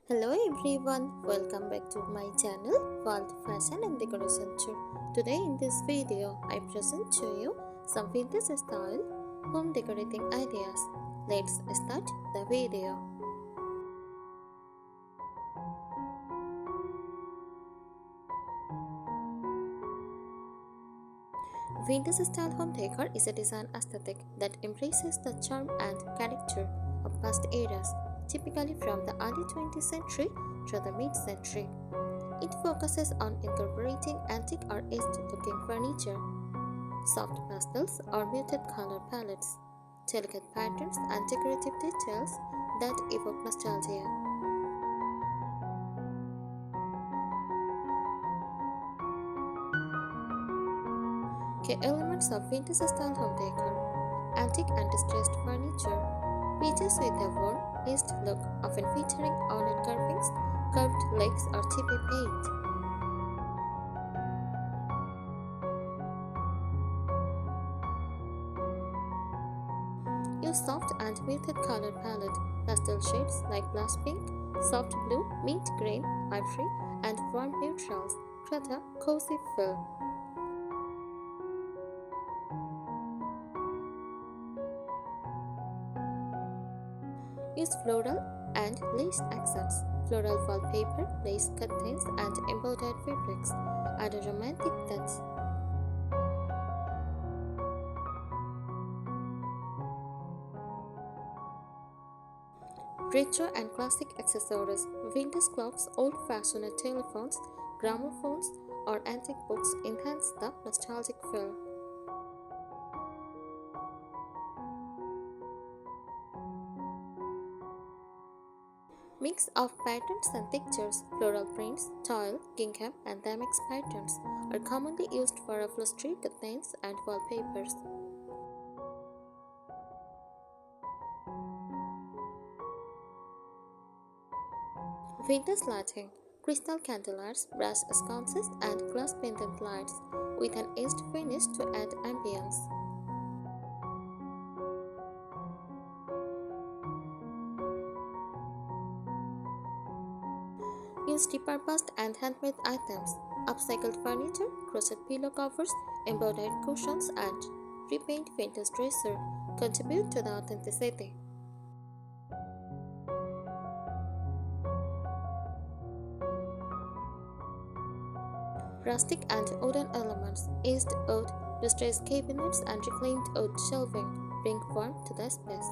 Hello everyone, welcome back to my channel World Fashion and Decoration Tour. Today in this video, I present to you some vintage style home decorating ideas. Let's start the video. Vintage style home decor is a design aesthetic that embraces the charm and character of past eras, typically from the early 20th century to the mid-century. It focuses on incorporating antique or aged-looking furniture, soft pastels or muted color palettes, delicate patterns, and decorative details that evoke nostalgia. Key elements of vintage-style home decor: antique and distressed furniture, pieces with a worn, aged look, often featuring ornate carvings, curved legs, or chippy paint. Use soft and muted color palette, pastel shades like blush pink, soft blue, mint green, ivory, and warm neutrals create a cozy feel. Use floral and lace accents, floral wallpaper, lace curtains, and embroidered fabrics add a romantic touch. Retro and classic accessories, vintage clocks, old-fashioned telephones, gramophones, or antique books enhance the nostalgic feel. Mix of patterns and textures, floral prints, tile, gingham, and damask patterns are commonly used for upholstery, curtains, and wallpapers. Vintage lighting, crystal candeliers, brass sconces, and glass pendant lights with an aged finish to add ambience. Use repurposed and handmade items, upcycled furniture, crochet pillow covers, embroidered cushions, and repaint vintage dresser contribute to the authenticity. Rustic and wooden elements, aged oak, distressed cabinets, and reclaimed oak shelving bring warmth to the space.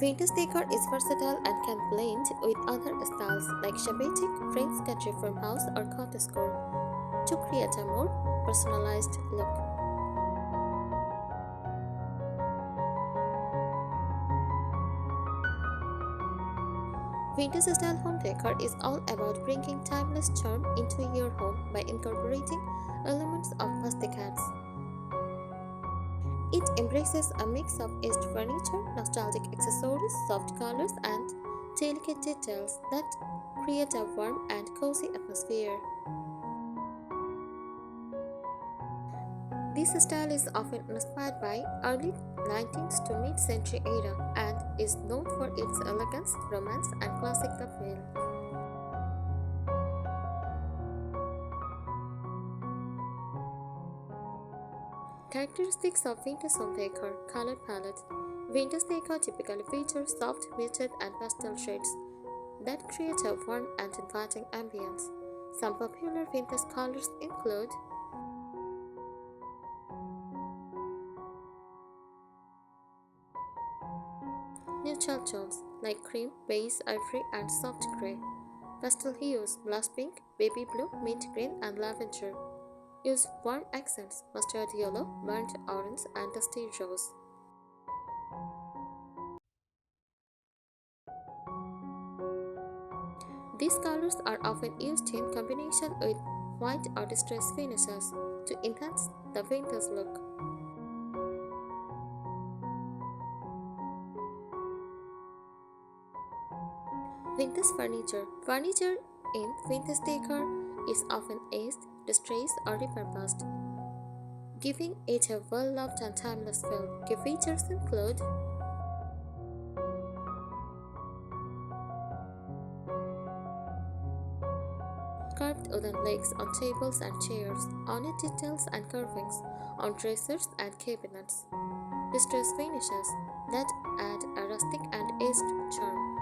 Vintage decor is versatile and can blend with other styles like Shabbatic, French country farmhouse, or cottagecore to create a more personalized look. Vintage style home decor is all about bringing timeless charm into your home by incorporating elements of past decades. It embraces a mix of aged furniture, nostalgic accessories, soft colors, and delicate details that create a warm and cozy atmosphere. This style is often inspired by early 19th to mid-century era and is known for its elegance, romance, and classic appeal. Characteristics of vintage home decor: color palette. Vintage decor typically features soft, muted, and pastel shades that create a warm and inviting ambience. Some popular vintage colors include neutral tones like cream, beige, ivory, and soft gray. Pastel hues: blush pink, baby blue, mint green, and lavender. Use warm accents: mustard yellow, burnt orange, and dusty rose. These colors are often used in combination with white or distressed finishes to enhance the vintage look. Vintage furniture. Furniture in vintage decor is often aged, distressed, or repurposed. giving it a well-loved and timeless feel. Key features include carved wooden legs on tables and chairs, ornate details and carvings on dressers and cabinets, distressed finishes that add a rustic and aged charm.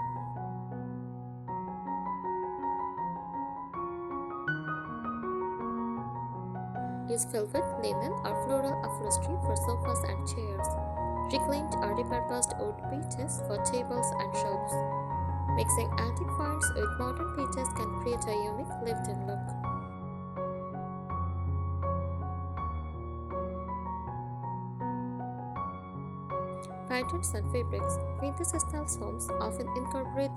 Use velvet, linen, or floral upholstery for sofas and chairs. Reclaimed or repurposed wood pieces for tables and shelves. Mixing antique finds with modern pieces can create a unique lived-in look. Patterns and fabrics. Vintage-style homes often incorporate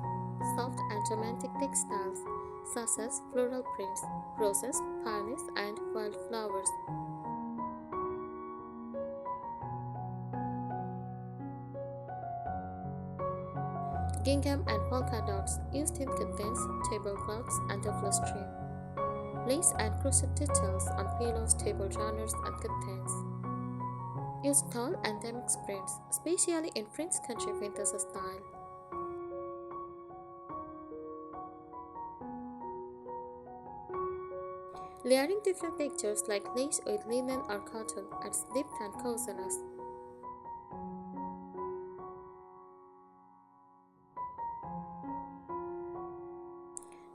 soft and romantic textiles such as floral prints, roses, peonies, and wildflowers. Gingham and polka dots used in curtains, tablecloths, and upholstery. Lace and crochet details on pillows, table runners, and curtains. Use tall and damask prints, especially in French country vintage style. Layering different textures like lace with linen or cotton adds depth and coziness.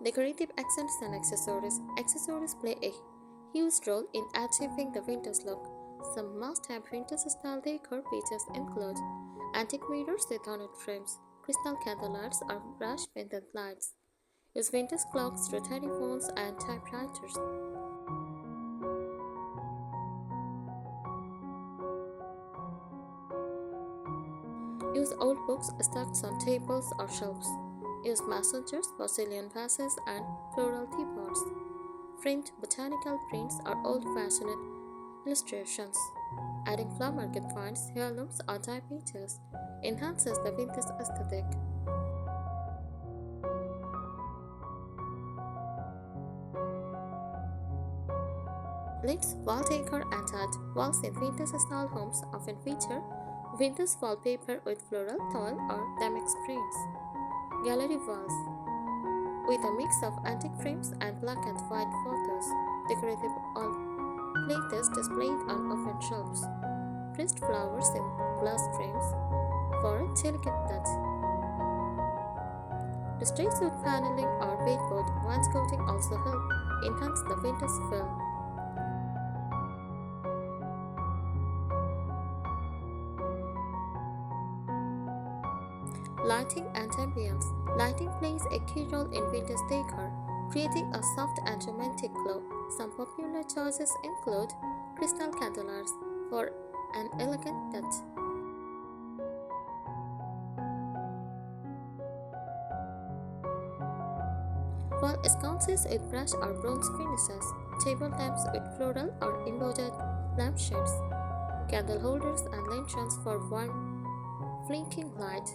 Decorative accents and accessories. Accessories play a huge role in achieving the vintage look. Some must-have vintage-style decor pieces include antique mirrors with ornate frames, crystal candelights or brush pendant lights. Use vintage clocks, rotary phones, and typewriters. Use old books stacked on tables or shelves. Use messengers, porcelain vases, and floral teapots. Framed botanical prints or old-fashioned illustrations. Adding flower market finds, heirlooms, or dye pages enhances the vintage aesthetic. Let's wall decor and add walls in vintage-style homes often feature vintage wallpaper with floral, tile, or damask prints. Gallery walls with a mix of antique frames and black and white photos. Decorative all plates displayed on open shelves. Pressed flowers in glass frames for a delicate touch. Distressed wood paneling or baseboard wainscoting also help enhance the vintage feel. Lighting and ambience. Lighting plays a key role in vintage decor, creating a soft and romantic glow. Some popular choices include crystal candelights for an elegant touch, wall sconces with brush or bronze finishes, table lamps with floral or embodied lampshades, candle holders and lanterns for warm, flinking light.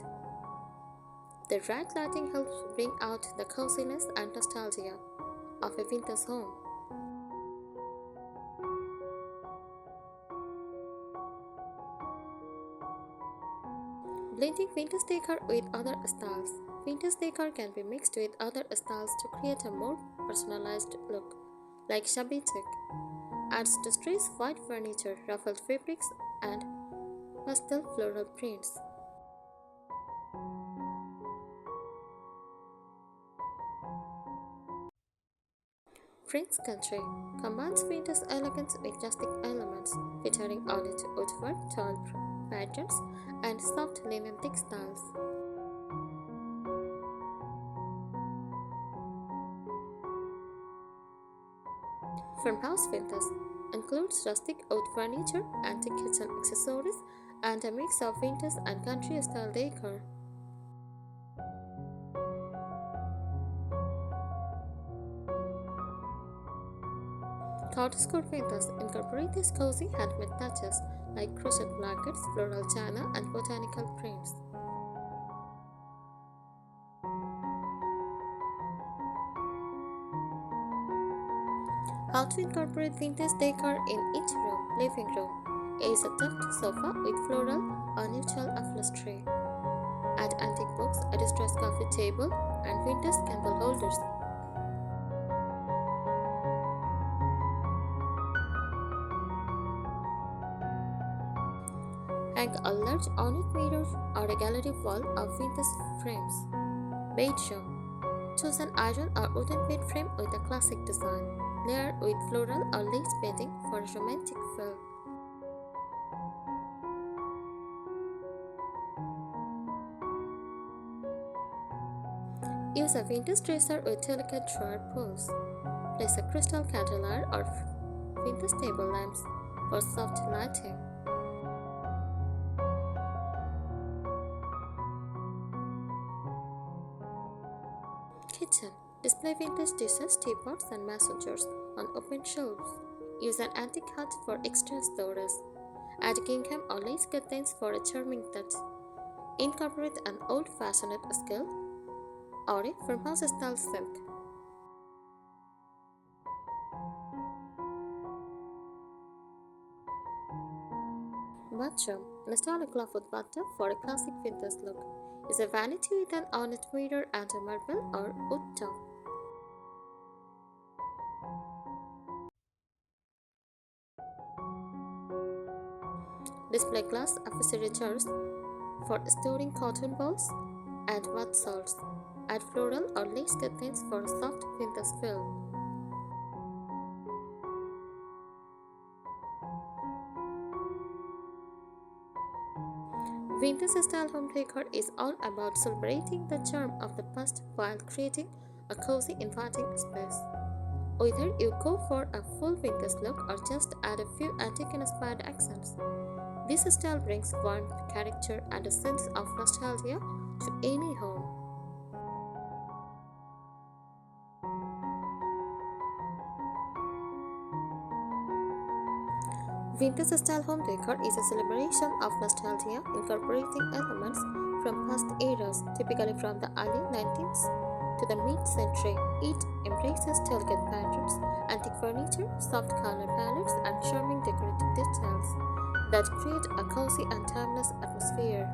The right lighting helps bring out the coziness and nostalgia of a vintage home. Blending vintage decor with other styles. Vintage decor can be mixed with other styles to create a more personalized look, like shabby chic. Adds distressed white furniture, ruffled fabrics, and pastel floral prints. French country combines vintage elegance with rustic elements, featuring ornate woodwork, tall patterns, and soft linen textiles. Farmhouse vintage includes rustic wood furniture, antique kitchen accessories, and a mix of vintage and country-style decor. Cottagecore vintage incorporate these cozy handmade touches like crochet blankets, floral china, and botanical prints. How to incorporate vintage decor in each room. living room is a tucked sofa with floral or neutral upholstery. Add antique books, a distressed coffee table, and vintage candle holders. Hang a large ornate mirror or a gallery wall of vintage frames. Bedroom. Choose an iron or wooden bed frame with a classic design. Layer with floral or lace bedding for a romantic feel. Use a vintage dresser with delicate drawer pose. Place a crystal candelier or vintage table lamps for soft lighting. Kitchen. Display vintage dishes, teapots, and mason jars on open shelves. Use an antique hut for extra storage. Add gingham or lace curtains for a charming touch. Incorporate an old-fashioned scale or a farmhouse-style silk. Bathroom. Install a clawfoot bathtub for a classic vintage look. Use a vanity with an ornate mirror and a marble or wood top. Display glass accessory jars for storing cotton balls and bath salts. Add floral or lace curtains for a soft vintage feel. Vintage style home decor is all about celebrating the charm of the past while creating a cozy, inviting space. Whether you go for a full vintage look or just add a few antique inspired accents, this style brings warmth, character, and a sense of nostalgia to any home. Vintage style home decor is a celebration of nostalgia, incorporating elements from past eras, typically from the early 19th to the mid-century. It embraces delicate patterns, antique furniture, soft color palettes, and charming decorative details that create a cozy and timeless atmosphere.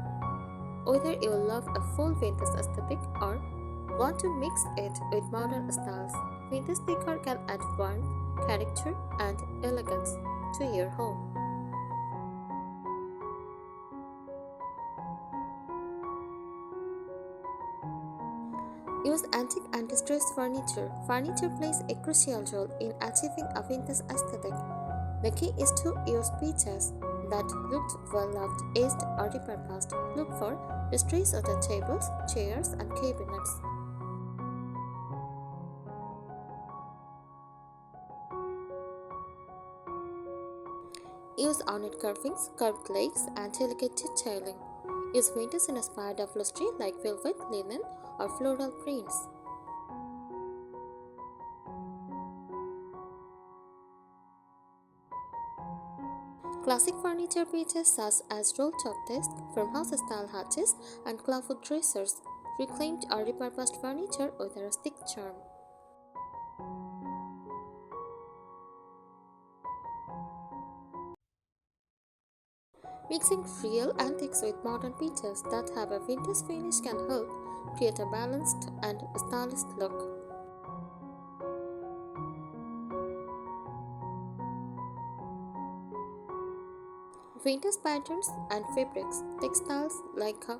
Whether you love a full vintage aesthetic or want to mix it with modern styles, vintage decor can add warmth, character, and elegance to your home. Use antique and distressed furniture. Furniture plays a crucial role in achieving a vintage aesthetic. The key is to use pieces that looked well loved, aged, or repurposed. Look for distressed wooden tables, chairs, and cabinets. Use ornate carvings, curved legs, and delicate detailing. Use vintage inspired upholstery like velvet, linen, or floral prints. Classic furniture pieces such as roll-top desks, farmhouse-style hutches, and clawfoot dressers reclaimed or repurposed furniture with a rustic charm. Mixing real antiques with modern pieces that have a vintage finish can help create a balanced and stylish look. Vintage patterns and fabrics, textiles like a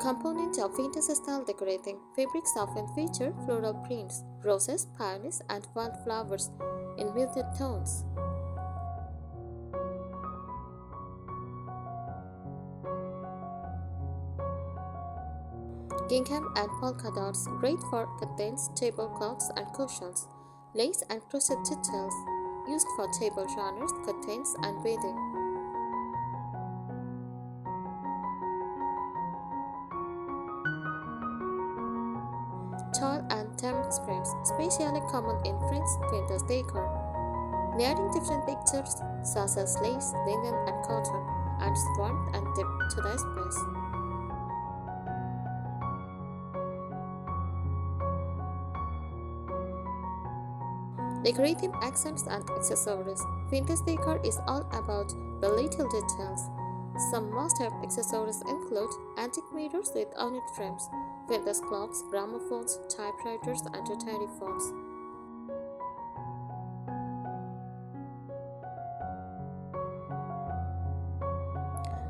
component of vintage style decorating. Fabrics often feature floral prints, roses, peonies, and wildflowers in muted tones. Gingham and polka dots, great for curtains, tablecloths, and cushions. Lace and crochet details, used for table runners, curtains, and bedding. Tall and tamarind springs, especially common in French vintage decor. Layering different textures such as lace, linen, and cotton adds warmth and depth to the space. Decorative accents and accessories. Vintage decor is all about the little details. Some must-have accessories include antique mirrors with ornate frames, vintage clocks, gramophones, typewriters, and rotary phones.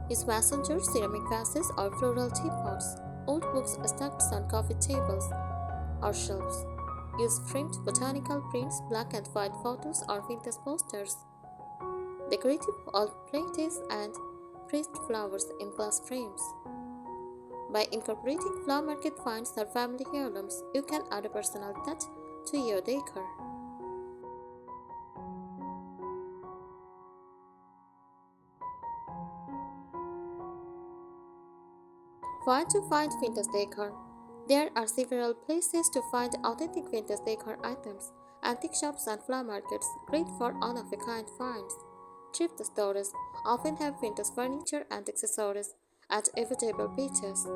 Use mason jars, ceramic vases, or floral teapots. Old books stacked on coffee tables or shelves. Use framed botanical prints, black and white photos, or vintage posters. Decorative old plates and pressed flowers in glass frames. By incorporating flower market finds or family heirlooms, you can add a personal touch to your decor. Where to find vintage decor? There are several places to find authentic vintage decor items. Antique shops and flower markets, great for one-of-a-kind finds. Thrift stores often have vintage furniture and accessories at affordable prices.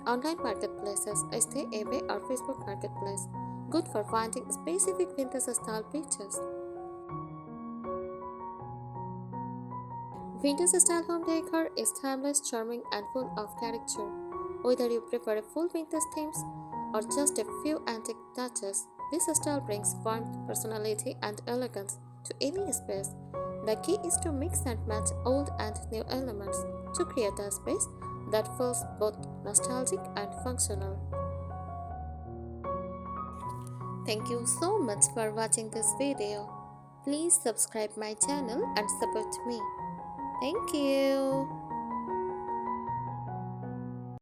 Online marketplaces, eBay or Facebook Marketplace, good for finding specific vintage style pieces. Vintage style home decor is timeless, charming, and full of character. Whether you prefer a full vintage themes or just a few antique touches, this style brings warmth, personality, and elegance to any space. The key is to mix and match old and new elements to create a space that feels both nostalgic and functional. Thank you so much for watching this video. Please subscribe my channel and support me. Thank you.